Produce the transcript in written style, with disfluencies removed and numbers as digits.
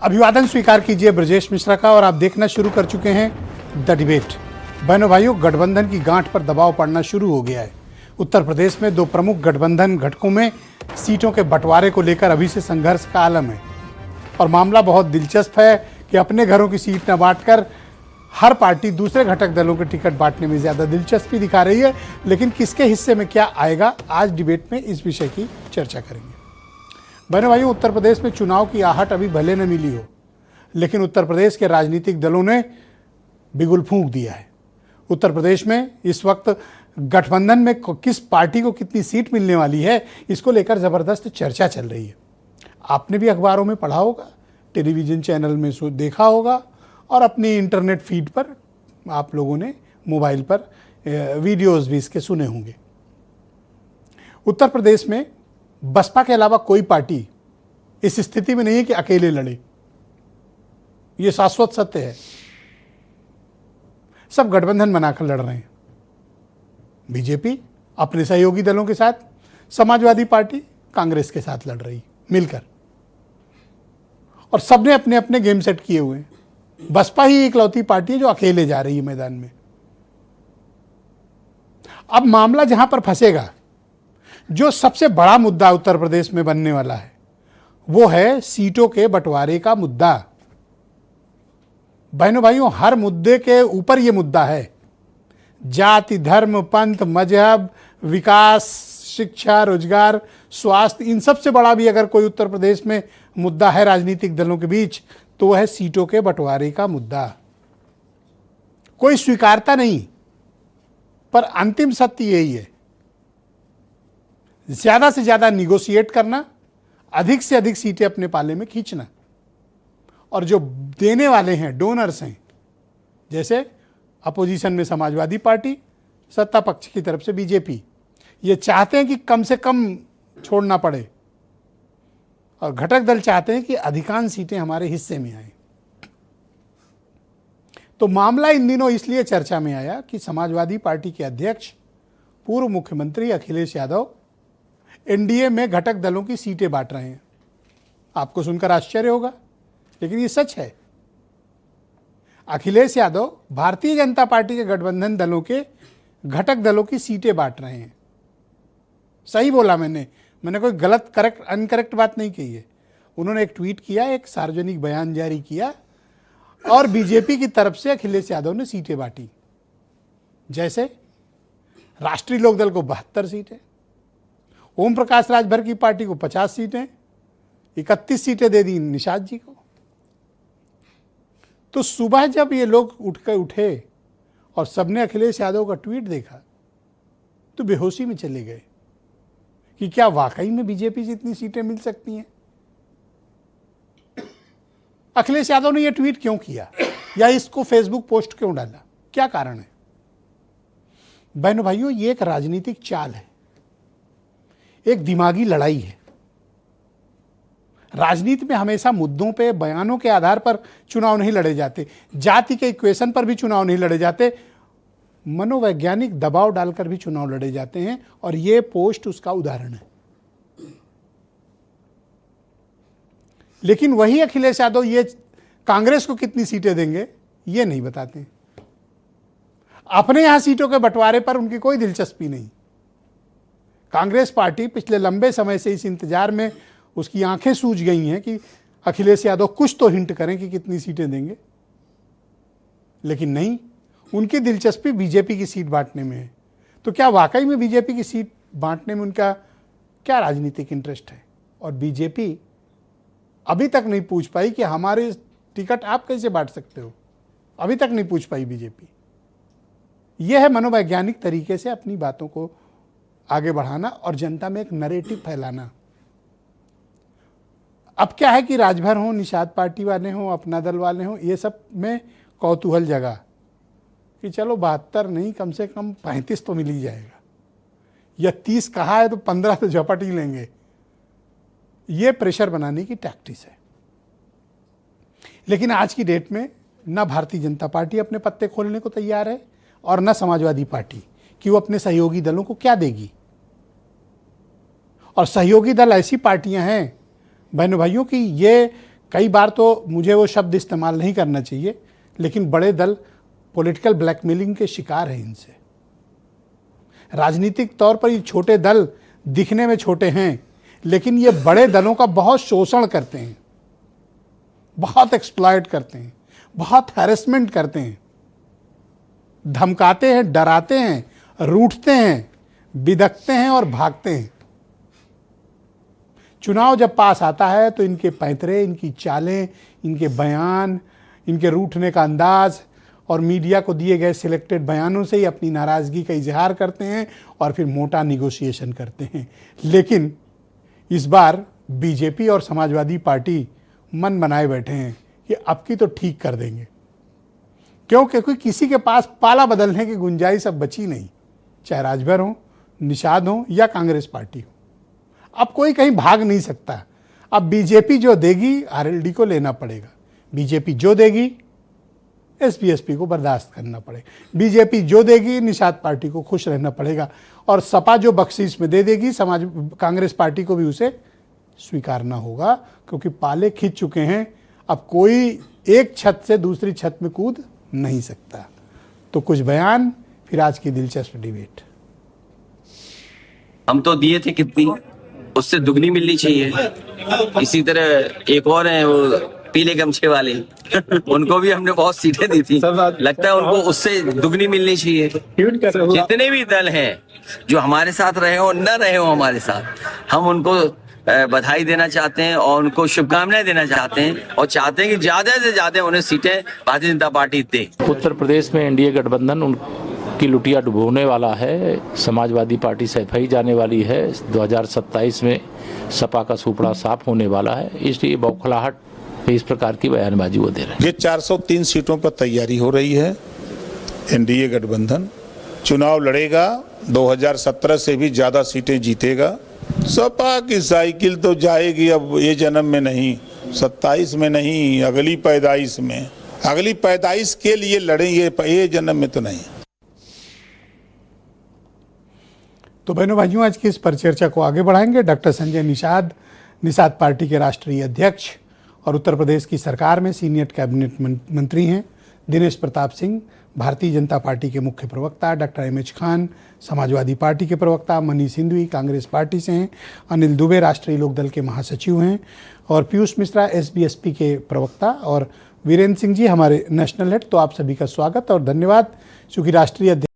अभिवादन स्वीकार कीजिए ब्रजेश मिश्रा का और आप देखना शुरू कर चुके हैं द डिबेट। बहनों भाइयों, गठबंधन की गांठ पर दबाव पड़ना शुरू हो गया है। उत्तर प्रदेश में दो प्रमुख गठबंधन घटकों में सीटों के बंटवारे को लेकर अभी से संघर्ष का आलम है और मामला बहुत दिलचस्प है कि अपने घरों की सीट न बांटकर हर पार्टी दूसरे घटक दलों के टिकट बांटने में ज्यादा दिलचस्पी दिखा रही है। लेकिन किसके हिस्से में क्या आएगा, आज डिबेट में इस विषय की चर्चा करेंगे। बहनों भाइयों, उत्तर प्रदेश में चुनाव की आहट अभी भले न मिली हो, लेकिन उत्तर प्रदेश के राजनीतिक दलों ने बिगुल फूंक दिया है। उत्तर प्रदेश में इस वक्त गठबंधन में किस पार्टी को कितनी सीट मिलने वाली है, इसको लेकर जबरदस्त चर्चा चल रही है। आपने भी अखबारों में पढ़ा होगा, टेलीविजन चैनल में देखा होगा और अपनी इंटरनेट फीड पर आप लोगों ने मोबाइल पर वीडियोस भी इसके सुने होंगे। उत्तर प्रदेश में बसपा के अलावा कोई पार्टी इस स्थिति में नहीं है कि अकेले लड़े। यह शाश्वत सत्य है। सब गठबंधन बनाकर लड़ रहे हैं। बीजेपी अपने सहयोगी दलों के साथ, समाजवादी पार्टी कांग्रेस के साथ लड़ रही मिलकर, और सबने अपने अपने गेम सेट किए हुए हैं। बसपा ही इकलौती पार्टी है जो अकेले जा रही है मैदान में। अब मामला जहां पर फंसेगा, जो सबसे बड़ा मुद्दा उत्तर प्रदेश में बनने वाला है, वो है सीटों के बंटवारे का मुद्दा। बहनों भाइयों, हर मुद्दे के ऊपर यह मुद्दा है। जाति, धर्म, पंथ, मजहब, विकास, शिक्षा, रोजगार, स्वास्थ्य, इन सबसे बड़ा भी अगर कोई उत्तर प्रदेश में मुद्दा है राजनीतिक दलों के बीच, तो वह है सीटों के बंटवारे का मुद्दा। कोई स्वीकारता नहीं, पर अंतिम सत्य यही है। ज्यादा से ज्यादा निगोशिएट करना, अधिक से अधिक सीटें अपने पाले में खींचना, और जो देने वाले हैं, डोनर्स हैं, जैसे अपोजिशन में समाजवादी पार्टी, सत्ता पक्ष की तरफ से बीजेपी, ये चाहते हैं कि कम से कम छोड़ना पड़े, और घटक दल चाहते हैं कि अधिकांश सीटें हमारे हिस्से में आए। तो मामला इन दिनों इसलिए चर्चा में आया कि समाजवादी पार्टी के अध्यक्ष पूर्व मुख्यमंत्री अखिलेश यादव एनडीए में घटक दलों की सीटें बांट रहे हैं। आपको सुनकर आश्चर्य होगा, लेकिन ये सच है। अखिलेश यादव भारतीय जनता पार्टी के गठबंधन दलों के घटक दलों की सीटें बांट रहे हैं। सही बोला मैंने कोई गलत करेक्ट अनकरेक्ट बात नहीं कही है। उन्होंने एक ट्वीट किया, एक सार्वजनिक बयान जारी किया, और बीजेपी की तरफ से अखिलेश यादव ने सीटें बांटी। जैसे राष्ट्रीय लोकदल को 72 सीटें, ओम प्रकाश राजभर की पार्टी को 50 सीटें, 31 सीटें दे दी निषाद जी को। तो सुबह जब ये लोग उठे और सबने अखिलेश यादव का ट्वीट देखा, तो बेहोशी में चले गए कि क्या वाकई में बीजेपी से इतनी सीटें मिल सकती हैं। अखिलेश यादव ने यह ट्वीट क्यों किया, या इसको फेसबुक पोस्ट क्यों डाला, क्या कारण है? बहनों भाइयों, ये एक राजनीतिक चाल है, एक दिमागी लड़ाई है। राजनीति में हमेशा मुद्दों पे, बयानों के आधार पर चुनाव नहीं लड़े जाते, जाति के इक्वेशन पर भी चुनाव नहीं लड़े जाते, मनोवैज्ञानिक दबाव डालकर भी चुनाव लड़े जाते हैं, और ये पोस्ट उसका उदाहरण है। लेकिन वही अखिलेश यादव ये कांग्रेस को कितनी सीटें देंगे ये नहीं बताते। अपने यहां सीटों के बंटवारे पर उनकी कोई दिलचस्पी नहीं। कांग्रेस पार्टी पिछले लंबे समय से इस इंतजार में उसकी आंखें सूज गई हैं कि अखिलेश यादव कुछ तो हिंट करें कि कितनी सीटें देंगे, लेकिन नहीं, उनकी दिलचस्पी बीजेपी की सीट बांटने में है। तो क्या वाकई में बीजेपी की सीट बांटने में उनका क्या राजनीतिक इंटरेस्ट है? और बीजेपी अभी तक नहीं पूछ पाई कि हमारे टिकट आप कैसे बांट सकते हो। अभी तक नहीं पूछ पाई बीजेपी। यह है मनोवैज्ञानिक तरीके से अपनी बातों को आगे बढ़ाना और जनता में एक नैरेटिव फैलाना। अब क्या है कि राजभर हो, निषाद पार्टी वाले हों, अपना दल वाले हों, ये सब में कौतूहल जगा कि चलो 72 नहीं, कम से कम 35 तो मिल ही जाएगा, या 30 कहा है तो 15 तो झपट ही लेंगे। ये प्रेशर बनाने की टैक्टिस है। लेकिन आज की डेट में न भारतीय जनता पार्टी अपने पत्ते खोलने को तैयार है, और न समाजवादी पार्टी कि वो अपने सहयोगी दलों को क्या देगी। और सहयोगी दल ऐसी पार्टियां हैं बहनों भाइयों कि ये कई बार तो मुझे वो शब्द इस्तेमाल नहीं करना चाहिए, लेकिन बड़े दल पॉलिटिकल ब्लैकमेलिंग के शिकार हैं इनसे। राजनीतिक तौर पर ये छोटे दल दिखने में छोटे हैं, लेकिन ये बड़े दलों का बहुत शोषण करते हैं, बहुत एक्सप्लॉइट करते हैं, बहुत हैरेसमेंट करते हैं, धमकाते हैं, डराते हैं, रूठते हैं, बिदकते हैं और भागते हैं। चुनाव जब पास आता है तो इनके पैंतरे, इनकी चालें, इनके बयान, इनके रूठने का अंदाज और मीडिया को दिए गए सिलेक्टेड बयानों से ही अपनी नाराज़गी का इजहार करते हैं और फिर मोटा निगोशिएशन करते हैं। लेकिन इस बार बीजेपी और समाजवादी पार्टी मन बनाए बैठे हैं कि अब की तो ठीक कर देंगे, क्योंकि किसी के पास पाला बदलने की गुंजाइश अब बची नहीं, चाहे राजभर हो, निषाद हो या कांग्रेस पार्टी हो। अब कोई कहीं भाग नहीं सकता। अब बीजेपी जो देगी आरएलडी को लेना पड़ेगा, बीजेपी जो देगी एसपी को बर्दाश्त करना पड़ेगा, बीजेपी जो देगी निषाद पार्टी को खुश रहना पड़ेगा, और सपा जो बख्शीश में दे देगी कांग्रेस पार्टी को भी उसे स्वीकारना होगा, क्योंकि पाले खिंच चुके हैं। अब कोई एक छत से दूसरी छत में कूद नहीं सकता। तो कुछ बयान, फिर आज की दिलचस्प डिबेट। हम तो दिए थे कितनी, उससे दुगनी मिलनी चाहिए। इसी तरह एक और है वो पीले गमछे वाले उनको भी हमने बहुत सीटें दी थी, लगता है उनको उससे दुगनी मिलनी चाहिए। जितने भी दल हैं जो हमारे साथ रहे हो न रहे हो हमारे साथ, हम उनको बधाई देना चाहते हैं और उनको शुभकामनाएं देना चाहते हैं, और चाहते हैं कि ज्यादा से ज्यादा उन्हें सीटें भारतीय जनता पार्टी दे। उत्तर प्रदेश में एनडीए गठबंधन उनकी लुटिया डुबोने वाला है। समाजवादी पार्टी सफाई जाने वाली है। 2027 में सपा का सुपड़ा साफ होने वाला है, इसलिए बौखलाहट इस प्रकार की बयानबाजी वो दे रहे हैं। ये 403 सीटों पर तैयारी हो रही है। एनडीए गठबंधन चुनाव लड़ेगा, 2017 से भी ज्यादा सीटें जीतेगा। सपा की साइकिल तो जाएगी अब ये जन्म में नहीं, 27 में नहीं, अगली पैदाइश में। अगली पैदाइश के लिए लड़ेंगे, ये जन्म में तो नहीं। तो बहनों भाइयों, आज की इस परिचर्चा को आगे बढ़ाएंगे डॉक्टर संजय निषाद पार्टी के राष्ट्रीय अध्यक्ष और उत्तर प्रदेश की सरकार में सीनियर कैबिनेट मंत्री हैं। दिनेश प्रताप सिंह भारतीय जनता पार्टी के मुख्य प्रवक्ता, doctor MH Khan Samajwadi party के प्रवक्ता, मनीष सिंधवी कांग्रेस पार्टी से हैं, अनिल दुबे राष्ट्रीय लोकदल के महासचिव हैं, और पीयूष मिश्रा एसबीएसपी के प्रवक्ता, और वीरेंद्र सिंह जी हमारे नेशनल हेड। तो आप सभी का स्वागत और धन्यवाद। चूँकि राष्ट्रीय